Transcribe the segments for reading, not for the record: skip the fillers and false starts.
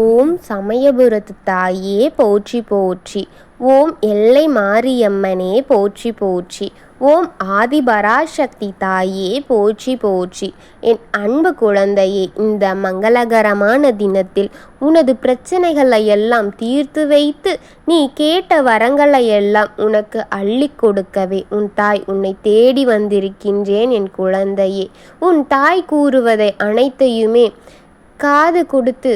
ஓம் சமயபுரத்து தாயே போற்றி போற்றி. ஓம் எல்லை மாரியம்மனே போற்றி போற்றி. ஓம் ஆதிபராசக்தி தாயே போற்றி போற்றி. என் அன்பு குழந்தையே, இந்த மங்களகரமான தினத்தில் உனது பிரச்சனைகளை எல்லாம் தீர்த்து வைத்து நீ கேட்ட வரங்களை எல்லாம் உனக்கு அள்ளி கொடுக்கவே உன் தாய் உன்னை தேடி வந்திருக்கின்றேன். என் குழந்தையே, உன் தாய் கூறுவதை அனைத்தையுமே காது கொடுத்து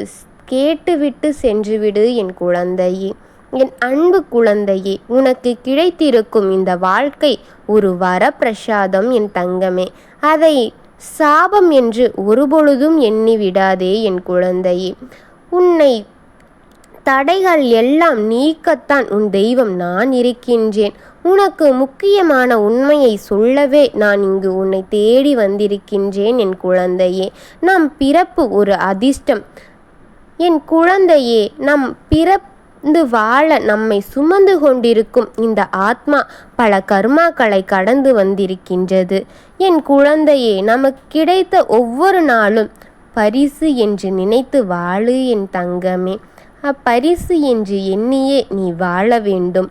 கேட்டுவிட்டு சென்றுவிடு. என் குழந்தையே, என் அன்பு குழந்தையே, உனக்கு கிடைத்திருக்கும் இந்த வாழ்க்கை ஒரு வரப்பிரசாதம். என் தங்கமே, அதை சாபம் என்று ஒருபொழுதும் எண்ணி விடாதே. என் குழந்தையே, உன்னை தடைகள் எல்லாம் நீக்கத்தான் உன் தெய்வம் நான் இருக்கின்றேன். உனக்கு முக்கியமான உண்மையை சொல்லவே நான் இங்கு உன்னை தேடி வந்திருக்கின்றேன். என் குழந்தையே, நம் பிறப்பு ஒரு அதிர்ஷ்டம். என் குழந்தையே, நம் பிறந்து வாழ நம்மை சுமந்து கொண்டிருக்கும் இந்த ஆத்மா பல கர்மாக்களை கடந்து வந்திருக்கின்றது. என் குழந்தையே, நமக்கு கிடைத்த ஒவ்வொரு நாளும் பரிசு என்று நினைத்து வாழு. என் தங்கமே, அப்பரிசு என்று எண்ணியே நீ வாழ வேண்டும்.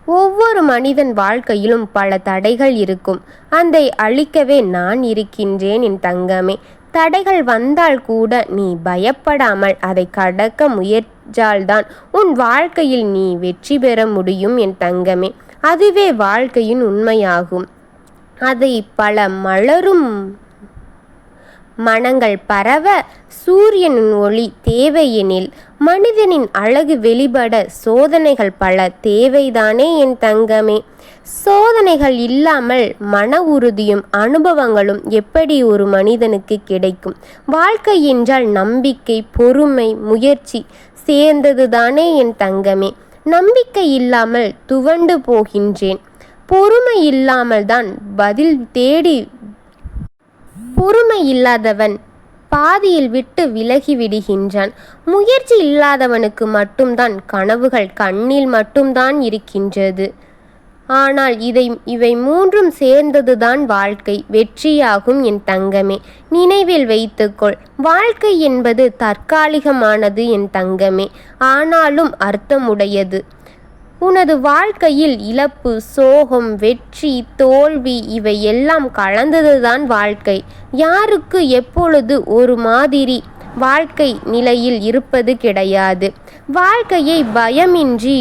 ஒவ்வொரு மனிதன் வாழ்க்கையிலும் பல தடைகள் இருக்கும். அதை அழிக்கவே நான் இருக்கின்றேன். என் தங்கமே, தடைகள் வந்தால் கூட நீ பயப்படாமல் அதை கடக்க முயற்சால்தான் உன் வாழ்க்கையில் நீ வெற்றி பெற முடியும். என் தங்கமே, அதுவே வாழ்க்கையின் உண்மையாகும். அதை பல மலரும் மனங்கள் பரவ சூரியனின் ஒளி தேவையெனில் மனிதனின் அழகு வெளிப்பட சோதனைகள் பல தேவைதானே. என் தங்கமே, சோதனைகள் இல்லாமல் மன உறுதியும் அனுபவங்களும் எப்படி ஒரு மனிதனுக்கு கிடைக்கும்? வாழ்க்கை என்றால் நம்பிக்கை, பொறுமை, முயற்சி சேர்ந்தது தானே. என் தங்கமே, நம்பிக்கை இல்லாமல் துவண்டு போகின்றேன். பொறுமை இல்லாமல் தான் பதில் தேடி பொறுமை இல்லாதவன் பாதியில் விட்டு விலகி விடுகின்றான். முயற்சி இல்லாதவனுக்கு மட்டும்தான் கனவுகள் கண்ணில் மட்டும்தான் இருக்கின்றது. ஆனால் இவை மூன்றும் சேர்ந்ததுதான் வாழ்க்கை வெற்றியாகும். என் தங்கமே, நினைவில் வைத்துக்கொள், வாழ்க்கை என்பது தற்காலிகமானது. என் தங்கமே, ஆனாலும் அர்த்தமுடையது. உனது வாழ்க்கையில் இழப்பு, சோகம், வெற்றி, தோல்வி இவை எல்லாம் கலந்ததுதான் வாழ்க்கை. யாருக்கு எப்பொழுது ஒரு மாதிரி வாழ்க்கை நிலையில் இருப்பது கிடையாது. வாழ்க்கையை பயமின்றி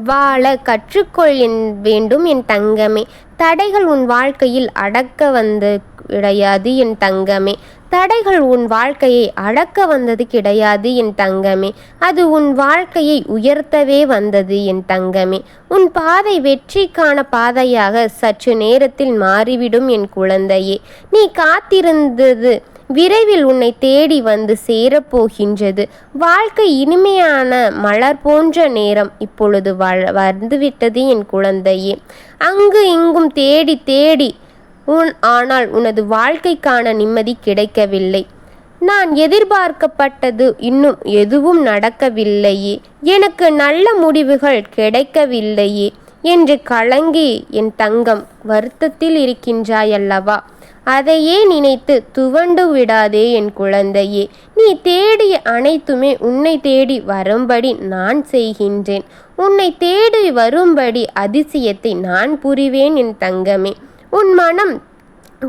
வாழ கற்றுக்கொள் வேண்டும். என் தங்கமே, தடைகள் உன் வாழ்க்கையில் அடக்க வந்து கிடையாது. என் தங்கமே, தடைகள் உன் வாழ்க்கையை அடக்க வந்தது கிடையாது. என் தங்கமே, அது உன் வாழ்க்கையை உயர்த்தவே வந்தது. என் தங்கமே, உன் பாதை வெற்றிக்கான பாதையாக சற்று நேரத்தில் மாறிவிடும். என் குழந்தையே, நீ காத்திருந்தது விரைவில் உன்னை தேடி வந்து சேரப்போகின்றது. வாழ்க்கை இனிமையான மலர் போன்ற நேரம் இப்பொழுது வந்துவிட்டது. என் குழந்தையே, அங்கு இங்கும் தேடி தேடி ஆனால் உனது வாழ்க்கைக்கான நிம்மதி கிடைக்கவில்லை. நான் எதிர்பார்க்கப்பட்டது இன்னும் எதுவும் நடக்கவில்லையே, எனக்கு நல்ல முடிவுகள் கிடைக்கவில்லையே என்று கலங்கி என் தங்கம் வருத்தத்தில் இருக்கின்றாயல்லவா? அதையே நினைத்து துவண்டு விடாதே. என் குழந்தையே, நீ தேடிய அனைத்துமே உன்னை தேடி வரும்படி நான் செய்கின்றேன். உன்னை தேடி வரும்படி அதிசயத்தை நான் புரிவேன். என் தங்கமே, உன் மனம்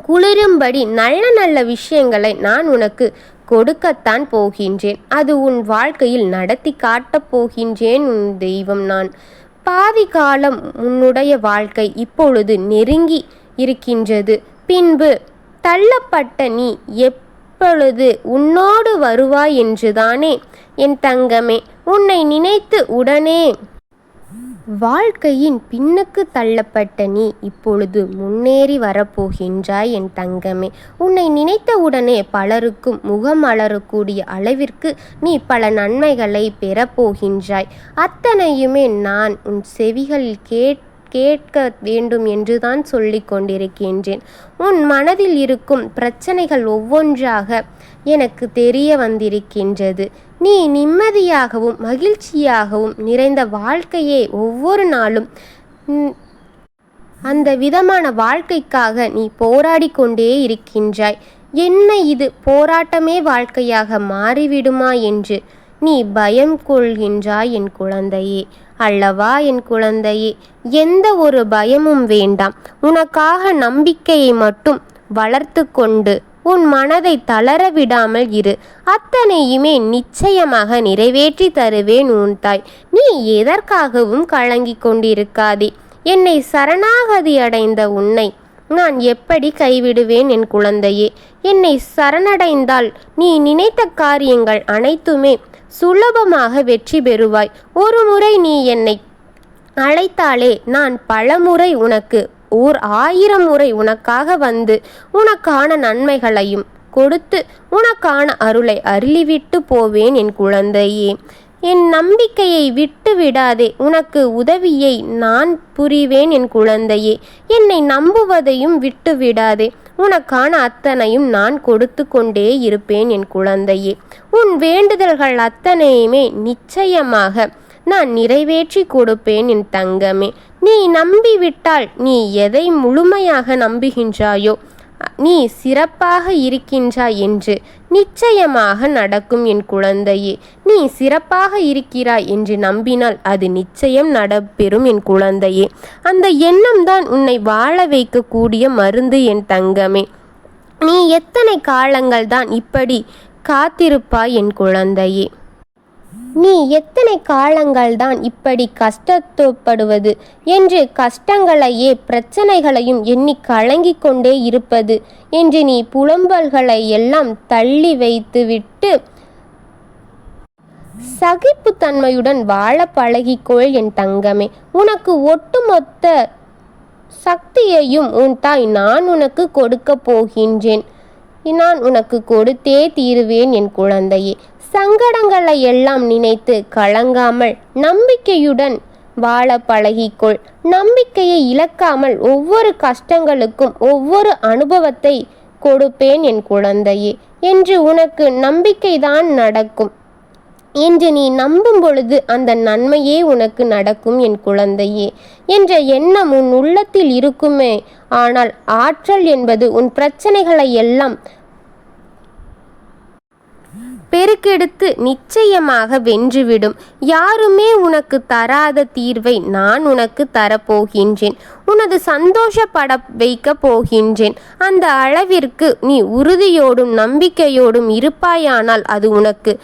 குளிரும்படி நல்ல நல்ல விஷயங்களை நான் உனக்கு கொடுக்கத்தான் போகின்றேன். அது உன் வாழ்க்கையில் நடத்தி காட்டப் போகின்றேன். உன் தெய்வம் நான். பாதி காலம் உன்னுடைய வாழ்க்கை இப்பொழுது நெருங்கி இருக்கின்றது. பின்பு தள்ளப்பட்ட நீ எப்பொழுது உன்னோடு வருவாய் என்றுதானே. என் தங்கமே, உன்னை நினைத்து உடனே வாழ்க்கையின் பின்னுக்கு தள்ளப்பட்ட நீ இப்பொழுது முன்னேறி வரப்போகின்றாய். என் தங்கமே, உன்னை நினைத்தவுடனே பலருக்கும் முகம் அலறக்கூடிய அளவிற்கு நீ பல நன்மைகளை பெறப்போகின்றாய். அத்தனையுமே நான் உன் செவிகளில் கேட்க வேண்டும் என்றுதான் சொல்லிக் கொண்டிருக்கின்றேன். உன் மனதில் இருக்கும் பிரச்சனைகள் ஒவ்வொன்றாக எனக்கு தெரிய வந்திருக்கின்றது. நீ நிம்மதியாகவும் மகிழ்ச்சியாகவும் நிறைந்த வாழ்க்கையே ஒவ்வொரு நாளும் அந்த விதமான வாழ்க்கைக்காக நீ போராடி கொண்டே இருக்கின்றாய். என்ன இது போராட்டமே வாழ்க்கையாக மாறிவிடுமா என்று நீ பயம் கொள்கின்றாய் என் குழந்தையே அல்லவா என் குழந்தையே. எந்த ஒரு பயமும் வேண்டாம். உனக்காக நம்பிக்கையை மட்டும் வளர்த்து கொண்டு உன் மனதை தளர விடாமல் இரு. அத்தனையுமே நிச்சயமாக நிறைவேற்றி தருவேன் உன் தாய். நீ எதற்காகவும் கலங்கி கொண்டிருக்காதே. என்னை சரணாகதி அடைந்த உன்னை நான் எப்படி கைவிடுவேன் என் குழந்தையே. என்னை சரணடைந்தால் நீ நினைத்த காரியங்கள் அனைத்துமே சுலபமாக வெற்றி பெறுவாய். ஒரு முறை நீ என்னை அழைத்தாலே நான் பலமுறை உனக்கு 1000 முறை உனக்காக வந்து உனக்கான நன்மைகளையும் கொடுத்து உனக்கான அருளை அருளிவிட்டு போவேன் என் குழந்தையே. என் நம்பிக்கையை விட்டு விடாதே. உனக்கு உதவியை நான் புரிவேன் என் குழந்தையே. என்னை நம்புவதையும் விட்டு விடாதே. உனக்கான அத்தனையும் நான் கொடுத்து கொண்டே இருப்பேன் என் குழந்தையே. உன் வேண்டுதல்கள் அத்தனையுமே நிச்சயமாக நான் நிறைவேற்றி கொடுப்பேன் என் தங்கமே. நீ நம்பிவிட்டால் நீ எதை முழுமையாக நம்புகின்றாயோ நீ சிறப்பாக இருக்கின்றாய் என்று நிச்சயமாக நடக்கும் என் குழந்தையே. நீ சிறப்பாக இருக்கிறாய் என்று நம்பினால் அது நிச்சயம் நடைபெறும் என் குழந்தையே. அந்த எண்ணம் தான் உன்னை வாழ வைக்கக்கூடிய மருந்து என் தங்கமே. நீ எத்தனை காலங்கள் தான் இப்படி காத்திருப்பாய் என் குழந்தையே. நீ எத்தனை காலங்கள் தான் இப்படி கஷ்டப்படுவது என்று கஷ்டங்களையே பிரச்சனைகளையும் எண்ணி கலங்கிக் கொண்டே இருப்பது என்று நீ புலம்பல்களை எல்லாம் தள்ளி வைத்துவிட்டு சகிப்புத்தன்மையுடன் வாழ பழகிக்கொள் என் தங்கமே. உனக்கு ஒட்டுமொத்த சக்தியையும் உன் தாய் நான் உனக்கு கொடுக்க போகின்றேன். நான் உனக்கு கொடுத்தே தீருவேன் என் குழந்தையே. சங்கடங்களை எல்லாம் நினைத்து கலங்காமல் நம்பிக்கையுடன் வாழ பழகிக்கொள். நம்பிக்கையை இழக்காமல் ஒவ்வொரு கஷ்டங்களுக்கும் ஒவ்வொரு அனுபவத்தை கொடுப்பேன் என் குழந்தையே. என்று உனக்கு நம்பிக்கைதான் நடக்கும். என்று நீ நம்பும் பொழுது அந்த நன்மையே உனக்கு நடக்கும் என் குழந்தையே என்ற எண்ணம் உன் உள்ளத்தில் இருக்குமே. ஆனால் ஆற்றல் என்பது உன் பிரச்சனைகளை எல்லாம் பெருக்கெடுத்து நிச்சயமாக வென்றுவிடும். யாருமே உனக்கு தராத தீர்வை நான் உனக்கு தரப்போகின்றேன். உனது சந்தோஷப்பட வைக்க போகின்றேன். அந்த அளவிற்கு நீ உறுதியோடும் நம்பிக்கையோடும் இருப்பாயானால் அது உனக்கு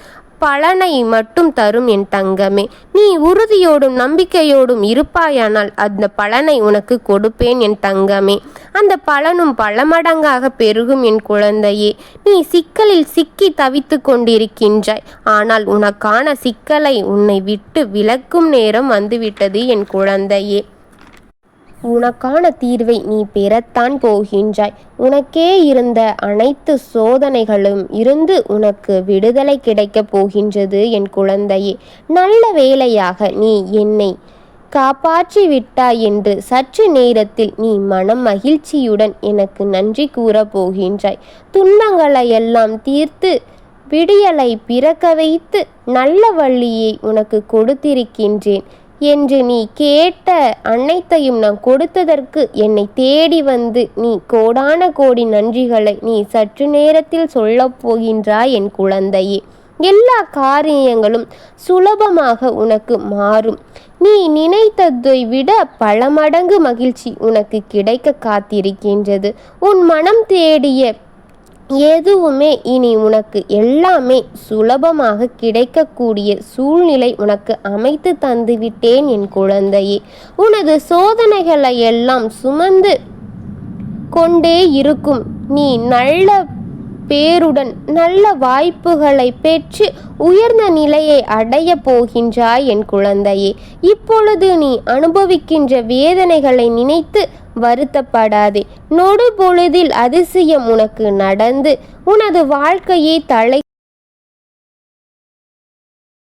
பலனை மட்டும் தரும் என் தங்கமே. நீ உறுதியோடும் நம்பிக்கையோடும் இருப்பாயானால் அந்த பலனை உனக்கு கொடுப்பேன் என் தங்கமே. அந்த பலனும் பல மடங்காக பெருகும் என் குழந்தையே. நீ சிக்கலில் சிக்கி தவித்து கொண்டிருக்கின்றாய். ஆனால் உனக்கான சிக்கலை உன்னை விட்டு விலக்கும் நேரம் வந்துவிட்டது என் குழந்தையே. உனக்கான தீர்வை நீ பெறத்தான் போகின்றாய். உனக்கே இருந்த அனைத்து சோதனைகளும் இருந்து உனக்கு விடுதலை கிடைக்கப் போகின்றது என் குழந்தையே. நல்ல வேளையாக நீ என்னை காப்பாற்றி விட்டாய் என்று சற்று நேரத்தில் நீ மனம் மகிழ்ச்சியுடன் எனக்கு நன்றி கூறப் போகின்றாய். துன்பங்களை எல்லாம் தீர்த்து விடியலை பிறக்க வைத்து நல்ல வழியை உனக்கு கொடுத்திருக்கின்றேன் என்று நீ கேட்ட அனைத்தையும் நான் கொடுத்ததற்கு என்னை தேடி வந்து நீ கோடான கோடி நன்றிகளை நீ சற்று நேரத்தில் சொல்லப் போகின்றாய் என் குழந்தையே. எல்லா காரியங்களும் சுலபமாக உனக்கு மாறும். நீ நினைத்ததை விட பல மடங்கு மகிழ்ச்சி உனக்கு கிடைக்க காத்திருக்கின்றது. உன் மனம் தேடிய எதுவுமே இனி உனக்கு எல்லாமே சுலபமாக கிடைக்கக்கூடிய சூழ்நிலை உனக்கு அமைத்து தந்துவிட்டேன் என் குழந்தையே. உனது சோதனைகளை எல்லாம் சுமந்து கொண்டே இருக்கும். நீ நல்ல பேருடன் நல்ல வாய்ப்புகளை பெற்று உயர்ந்த நிலையை அடைய போகின்றாய் என் குழந்தையே. இப்பொழுது நீ அனுபவிக்கின்ற வேதனைகளை நினைத்து வருத்தப்படாதே. நொடு பொழுதில் அதிசயம் உனக்கு நடந்து உனது வாழ்க்கையை தலை